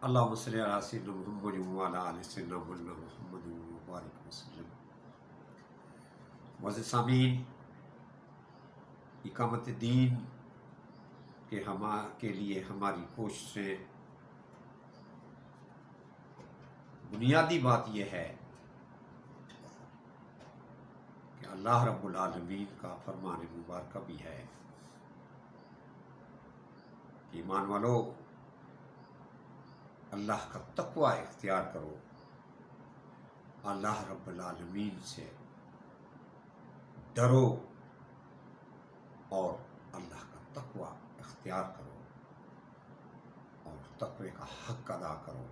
اللہم صلی علی سیدنا محمد وعلی آل سیدنا محمد وبارک وسلم۔ معزز سامعین، اقامت دین کے لیے ہماری کوششیں، بنیادی بات یہ ہے کہ اللہ رب العالمین کا فرمان مبارکہ بھی ہے کہ ایمان والو اللہ کا تقوی اختیار کرو، اللہ رب العالمین سے ڈرو اور اللہ کا تقوی اختیار کرو اور تقوی کا حق ادا کرو۔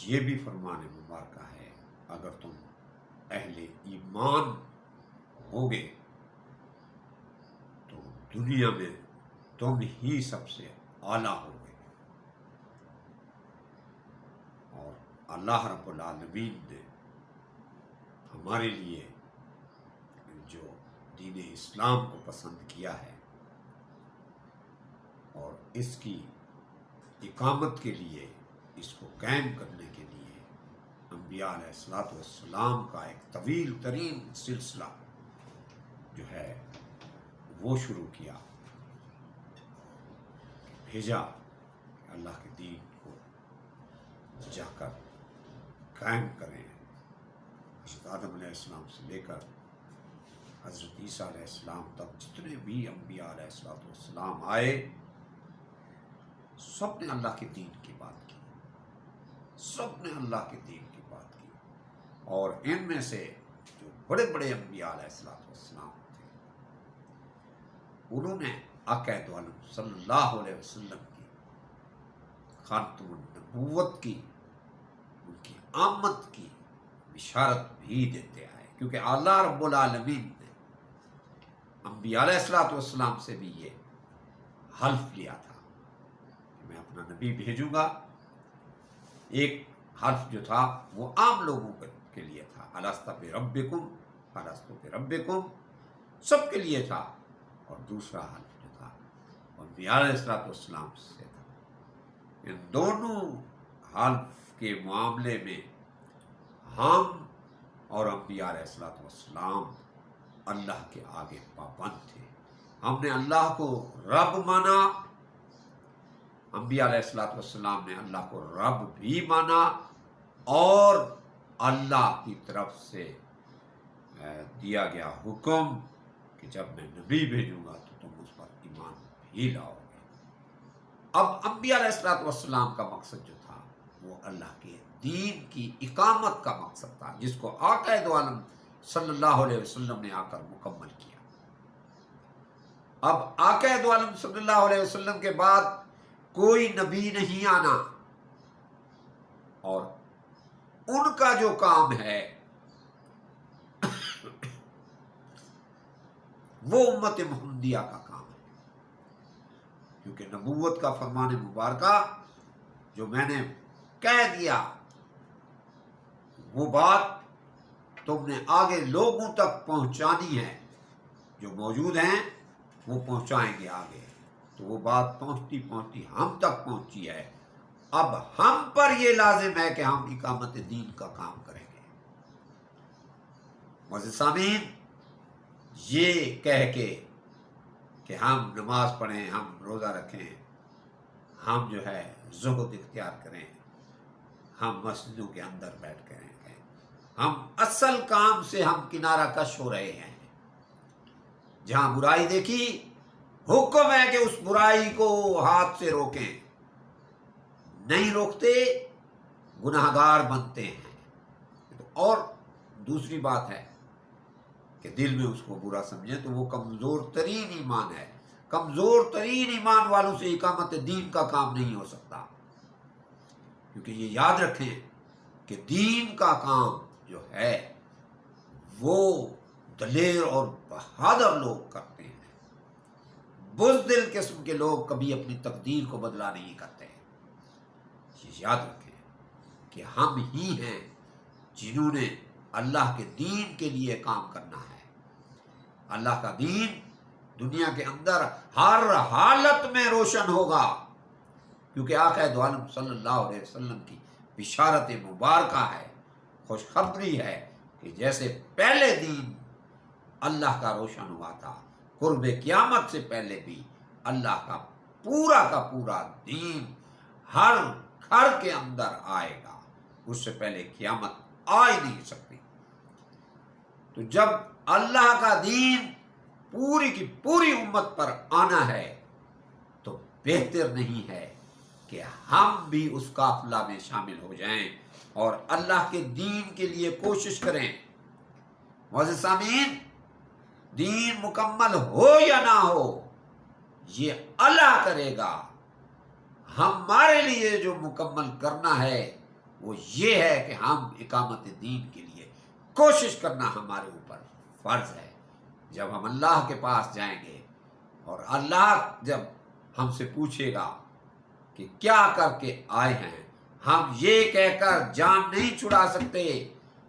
یہ بھی فرمان مبارکہ ہے، اگر تم اہل ایمان ہوگے تو دنیا میں تم ہی سب سے اعلیٰ ہوگے، اور اللہ رب العالمین نے ہمارے لیے جو دین اسلام کو پسند کیا ہے اور اس کی اقامت کے لیے، اس کو قائم کرنے کے لیے انبیاء علیہ الصلوۃ والسلام کا ایک طویل ترین سلسلہ جو ہے وہ شروع کیا، بھیجا کہ اللہ کے دین کو جا کر قائم کریں۔ حضرت آدم علیہ السلام سے لے کر حضرت عیسیٰ علیہ السلام تک جتنے بھی انبیاء علیہ الصلوۃ والسلام آئے، سب نے اللہ کے دین کی بات کی، سب نے اللہ کے دین کی بات کی، اور ان میں سے جو بڑے بڑے انبیاء علیہ الصلوۃ والسلام تھے، انہوں نے آقا دو عالم صلی اللہ علیہ وسلم کی خاتم النبوت کی، ان کی آمد کی بشارت بھی دیتے آئے، کیونکہ اللہ رب العالمین نے انبیاء علیہ الصلوۃ والسلام سے بھی یہ حلف لیا تھا کہ میں اپنا نبی بھیجوں گا۔ ایک حلف جو تھا وہ عام لوگوں کے لیے تھا، الست بربکم الست بربکم، سب کے لیے تھا، اور دوسرا حلف جو تھا انبیاء علیہ الصلوۃ والسلام سے تھا۔ ان دونوں حلف کے معاملے میں ہم اور انبیاء علیہ الصلوۃ والسلام اللہ کے آگے پابند تھے۔ ہم نے اللہ کو رب مانا، انبیاء علیہ الصلوۃ والسلام نے اللہ کو رب بھی مانا، اور اللہ کی طرف سے دیا گیا حکم کہ جب میں نبی بھیجوں گا تو تم اس پر ایمان بھی لاؤ گے۔ اب انبیاء علیہ الصلوۃ والسلام کا مقصد جو تھا وہ اللہ کے دین کی اقامت کا مقصد تھا، جس کو آقا دو عالم صلی اللہ علیہ وسلم نے آ کر مکمل کیا۔ اب آقا دو عالم صلی اللہ علیہ وسلم کے بعد کوئی نبی نہیں آنا، اور ان کا جو کام ہے وہ امت محمدیہ کا کام ہے، کیونکہ نبوت کا فرمان مبارکہ جو میں نے کہہ دیا وہ بات تم نے آگے لوگوں تک پہنچانی ہے، جو موجود ہیں وہ پہنچائیں گے آگے، تو وہ بات پہنچتی پہنچتی ہم تک پہنچی ہے۔ اب ہم پر یہ لازم ہے کہ ہم اقامت دین کا کام کریں گے۔ معزز سامعین، یہ کہہ کے کہ ہم نماز پڑھیں، ہم روزہ رکھیں، ہم جو ہے زہد اختیار کریں، ہم مسجدوں کے اندر بیٹھ کریں، ہم اصل کام سے ہم کنارہ کش ہو رہے ہیں۔ جہاں برائی دیکھی، حکم ہے کہ اس برائی کو ہاتھ سے روکیں، نہیں روکتے گناہگار بنتے ہیں۔ اور دوسری بات ہے کہ دل میں اس کو برا سمجھیں تو وہ کمزور ترین ایمان ہے۔ کمزور ترین ایمان والوں سے اقامت دین کا کام نہیں ہو سکتا، کیونکہ یہ یاد رکھیں کہ دین کا کام جو ہے وہ دلیر اور بہادر لوگ کرتے ہیں، بزدل قسم کے لوگ کبھی اپنی تقدیر کو بدلا نہیں کرتے۔ یہ یاد رکھیں کہ ہم ہی ہیں جنہوں نے اللہ کے دین کے لیے کام کرنا ہے۔ اللہ کا دین دنیا کے اندر ہر حالت میں روشن ہوگا، کیونکہ آقا دو عالم صلی اللہ علیہ وسلم کی بشارت مبارکہ ہے، خوشخبری ہے کہ جیسے پہلے دین اللہ کا روشن ہوا تھا، قرب قیامت سے پہلے بھی اللہ کا پورا دین ہر گھر کے اندر آئے گا، اس سے پہلے قیامت آ ہی نہیں سکتی۔ تو جب اللہ کا دین پوری کی پوری امت پر آنا ہے تو بہتر نہیں ہے کہ ہم بھی اس قافلہ میں شامل ہو جائیں اور اللہ کے دین کے لیے کوشش کریں۔ معزز سامعین، دین مکمل ہو یا نہ ہو یہ اللہ کرے گا، ہمارے لیے جو مکمل کرنا ہے وہ یہ ہے کہ ہم اقامت دین کے لیے کوشش کرنا ہمارے اوپر فرض ہے۔ جب ہم اللہ کے پاس جائیں گے اور اللہ جب ہم سے پوچھے گا کہ کیا کر کے آئے ہیں، ہم یہ کہہ کر جان نہیں چھڑا سکتے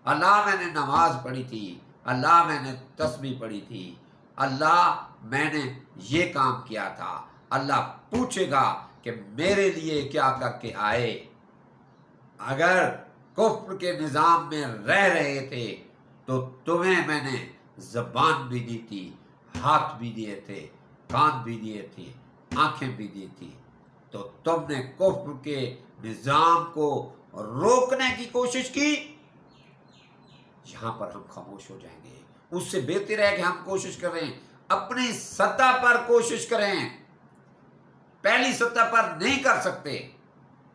اللہ میں نے نماز پڑھی تھی، اللہ میں نے تسبیح پڑھی تھی، اللہ میں نے یہ کام کیا تھا۔ اللہ پوچھے گا کہ میرے لیے کیا کر کے آئے؟ اگر کفر کے نظام میں رہ رہے تھے تو تمہیں میں نے زبان بھی دی تھی، ہاتھ بھی دیے تھے، کان بھی دیے تھے، آنکھیں بھی دی تھی، تو تم نے کفر کے نظام کو روکنے کی کوشش کی۔ یہاں پر ہم خاموش ہو جائیں گے۔ اس سے بہتر ہے کہ ہم کوشش کریں، اپنی سطح پر کوشش کریں۔ پہلی سطح پر نہیں کر سکتے،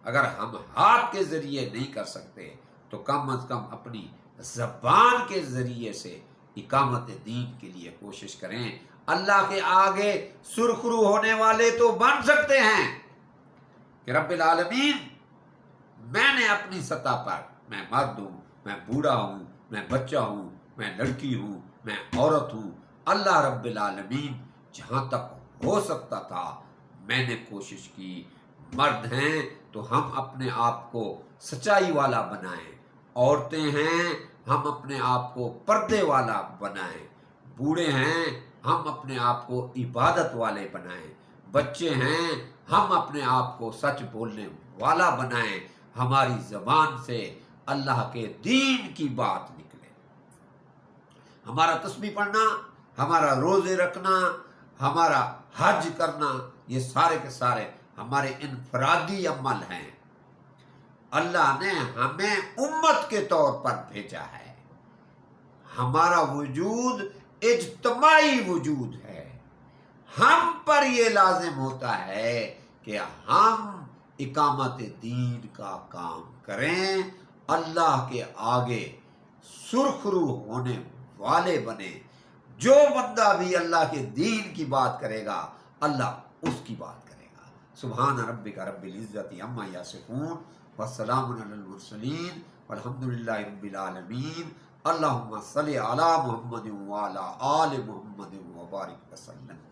اگر ہم ہاتھ کے ذریعے نہیں کر سکتے تو کم از کم اپنی زبان کے ذریعے سے اقامت دین کے لیے کوشش کریں۔ اللہ کے آگے سرخرو ہونے والے تو بن سکتے ہیں کہ رب العالمین میں نے اپنی سطح پر، میں مرد ہوں، میں بوڑھا ہوں، میں بچہ ہوں، میں لڑکی ہوں، میں عورت ہوں، اللہ رب العالمین جہاں تک ہو سکتا تھا میں نے کوشش کی۔ مرد ہیں تو ہم اپنے آپ کو سچائی والا بنائیں، عورتیں ہیں ہم اپنے آپ کو پردے والا بنائیں، بوڑھے ہیں ہم اپنے آپ کو عبادت والے بنائیں، بچے ہیں ہم اپنے آپ کو سچ بولنے والا بنائیں، ہماری زبان سے اللہ کے دین کی بات نکلے۔ ہمارا تسبیح پڑھنا، ہمارا روزے رکھنا، ہمارا حج کرنا، یہ سارے کے سارے ہمارے انفرادی عمل ہیں۔ اللہ نے ہمیں امت کے طور پر بھیجا ہے، ہمارا وجود اجتماعی وجود ہے۔ ہم پر یہ لازم ہوتا ہے کہ ہم اقامت دین کا کام کریں، اللہ کے آگے سرخرو ہونے والے بنے۔ جو بندہ بھی اللہ کے دین کی بات کرے گا اللہ اس کی بات کرے گا۔ سبحان ربک رب العزت عما یصفون والسلام علی المرسلین والحمد للہ رب العالمین۔ اللہم صلی علی محمد وعلی آل محمد وبارک وسلم۔